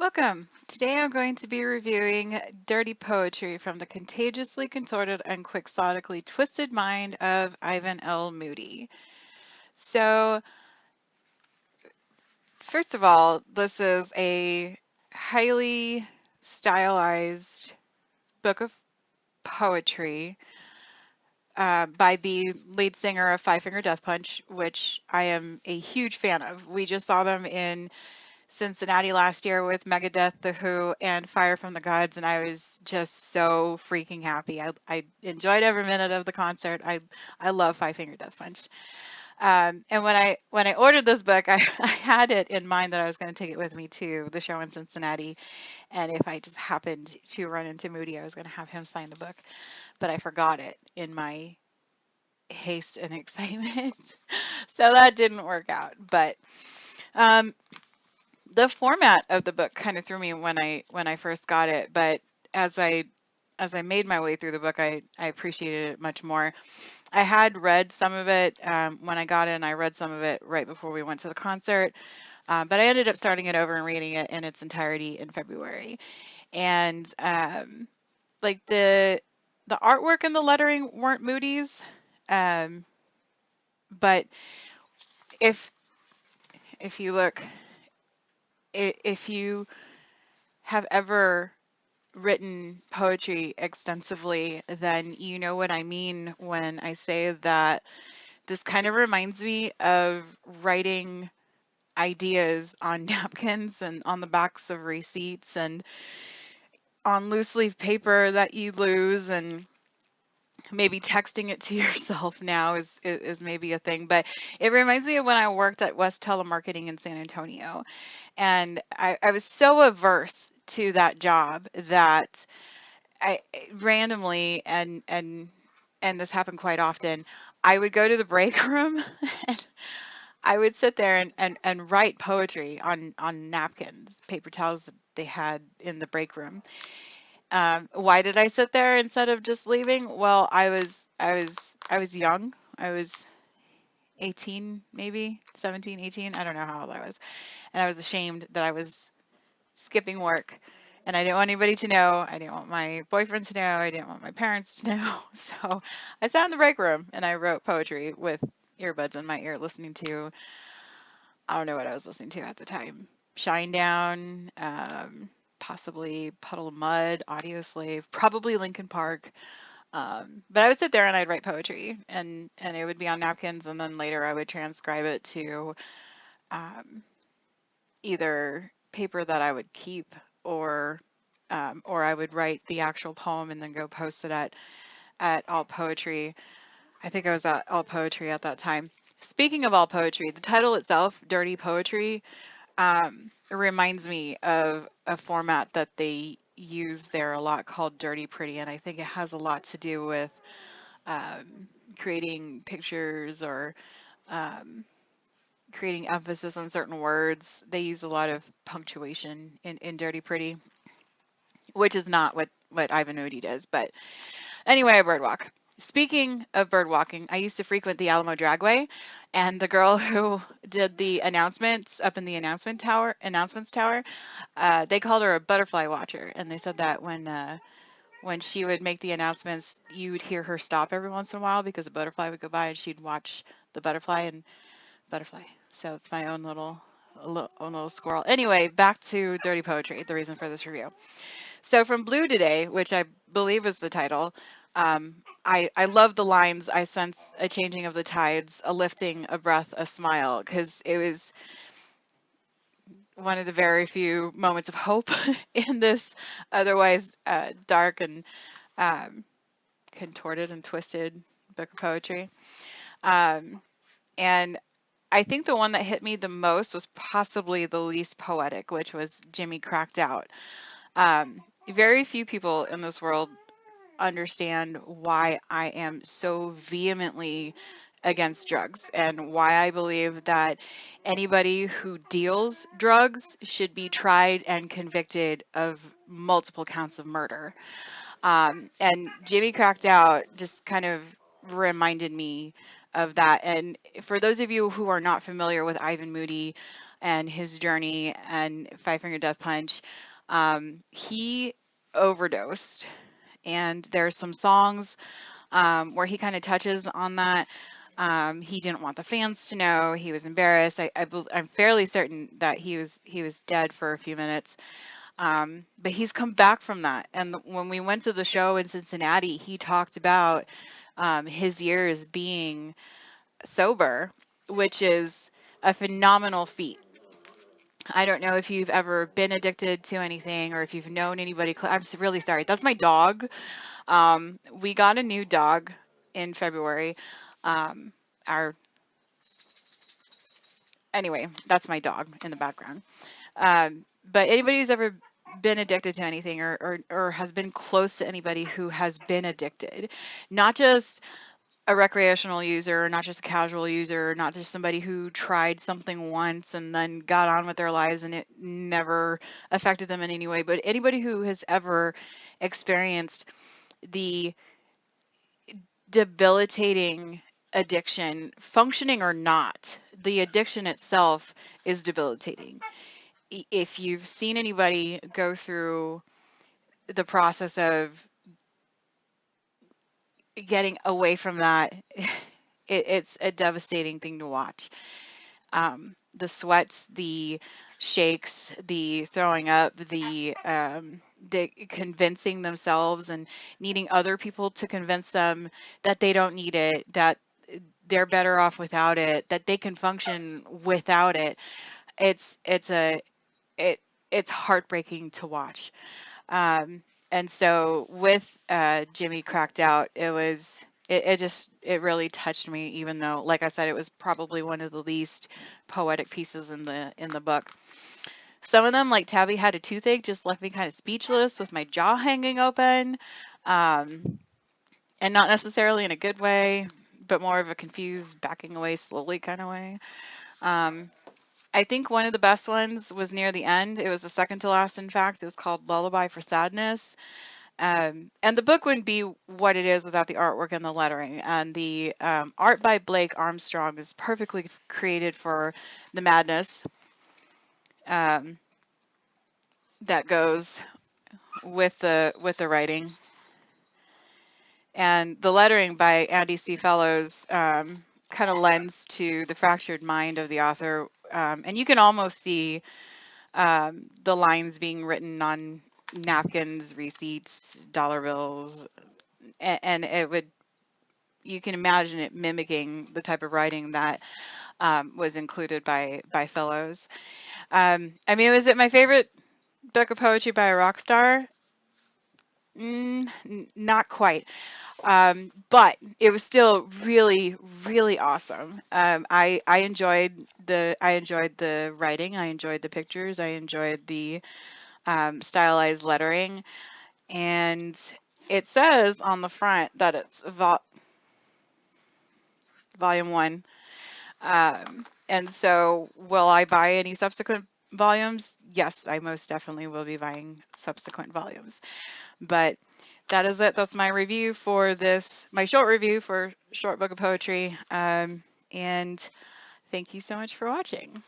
Welcome. Today I'm going to be reviewing Dirty Poetry from the contagiously contorted and quixotically twisted mind of Ivan L. Moody. So, first of all, this is a highly stylized book of poetry by the lead singer of Five Finger Death Punch, which I am a huge fan of. We just saw them in Cincinnati last year with Megadeth, The Who, and Fire from the Gods, and I was just so freaking happy. I enjoyed every minute of the concert. I love Five Finger Death Punch. And when I ordered this book, I had it in mind that I was going to take it with me to the show in Cincinnati, and if I just happened to run into Moody, I was going to have him sign the book, but I forgot it in my haste and excitement, so that didn't work out. But um, the format of the book kind of threw me when I first got it, but as I as I made my way through the book, I appreciated it much more. I had read some of it when I got it, and I read some of it right before we went to the concert, but I ended up starting it over and reading it in its entirety in February. And like the artwork and the lettering weren't Moody's, um, but if if you look, if you have ever written poetry extensively, then you know what I mean when I say that this kind of reminds me of writing ideas on napkins and on the backs of receipts and on loose leaf paper that you lose, and maybe texting it to yourself now is maybe a thing, but it reminds me of when I worked at West Telemarketing in San Antonio, and I was so averse to that job that I randomly, and this happened quite often, I would go to the break room and I would sit there and write poetry on napkins, paper towels that they had in the break room. Why did I sit there instead of just leaving? Well, I was young. I was 18, maybe 17, 18. I don't know how old I was. And I was ashamed that I was skipping work, and I didn't want anybody to know. I didn't want my boyfriend to know. I didn't want my parents to know. So I sat in the break room and I wrote poetry with earbuds in my ear, listening to, I don't know what I was listening to at the time. Shine Down, possibly Puddle of Mud, Audio Slave, probably Linkin Park. But I would sit there and I'd write poetry, and it would be on napkins, and then later I would transcribe it to um, either paper that I would keep, or I would write the actual poem and then go post it at All Poetry. I think I was at All Poetry at that time. Speaking of All Poetry, the title itself, Dirty Poetry, reminds me of a format that they use there a lot called Dirty Pretty, and I think it has a lot to do with creating pictures or um, creating emphasis on certain words. They use a lot of punctuation in Dirty Pretty, which is not what Ivan Moody does. But anyway, I birdwalk. Speaking of bird walking, I used to frequent the Alamo Dragway, and the girl who did the announcements up in the announcements tower, they called her a butterfly watcher, and they said that when she would make the announcements, you would hear her stop every once in a while because a butterfly would go by, and she'd watch the butterfly and butterfly. So it's my own little squirrel. Anyway, back to Dirty Poetry, the reason for this review. So from Blue Today, which I believe is the title, I love the lines. I sense a changing of the tides, a lifting, a breath, a smile, because it was one of the very few moments of hope in this otherwise dark and um, contorted and twisted book of poetry. Um, and I think the one that hit me the most was possibly the least poetic, which was Jimmy Cracked Out. Very few people in this world understand why I am so vehemently against drugs and why I believe that anybody who deals drugs should be tried and convicted of multiple counts of murder. And Jimmy Cracked Out just kind of reminded me of that. And for those of you who are not familiar with Ivan Moody and his journey and Five Finger Death Punch. He overdosed, and there's some songs where he kind of touches on that. He didn't want the fans to know. He was embarrassed. I'm fairly certain that he was dead for a few minutes. But he's come back from that. And when we went to the show in Cincinnati, he talked about his years being sober, which is a phenomenal feat. I don't know if you've ever been addicted to anything or if you've known anybody. I'm really sorry. That's my dog. We got a new dog in February. Um, our Anyway, that's my dog in the background. But anybody who's ever been addicted to anything or has been close to anybody who has been addicted, not just a recreational user, not just a casual user, not just somebody who tried something once and then got on with their lives and it never affected them in any way, but anybody who has ever experienced the debilitating addiction, functioning or not, the addiction itself is debilitating. If you've seen anybody go through the process of getting away from that, it's a devastating thing to watch. The sweats, the shakes, the throwing up, the convincing themselves and needing other people to convince them that they don't need it, that they're better off without it, that they can function without it. It's it's a it it's heartbreaking to watch. Um, and so with Jimmy Cracked Out, it really touched me, even though, like I said, it was probably one of the least poetic pieces in the book. Some of them, like Tabby Had a Toothache, just left me kind of speechless with my jaw hanging open, um, and not necessarily in a good way, but more of a confused, backing away slowly kind of way. Um, I think one of the best ones was near the end. It was the second to last, in fact. It was called Lullaby for Sadness. And the book wouldn't be what it is without the artwork and the lettering. And the art by Blake Armstrong is perfectly created for the madness um, that goes with the writing. And the lettering by Andy C. Fellows kind of lends to the fractured mind of the author. And you can almost see the lines being written on napkins, receipts, dollar bills, and you can imagine it mimicking the type of writing that was included by Fellows. I mean, was it my favorite book of poetry by a rock star? Not quite. But it was still really, really awesome. I enjoyed the writing. I enjoyed the pictures. I enjoyed the stylized lettering, and it says on the front that it's volume one. And so, will I buy any subsequent volumes? Yes, I most definitely will be buying subsequent volumes. But that is it. That's my review for this, my short review for Short Book of Poetry. And thank you so much for watching.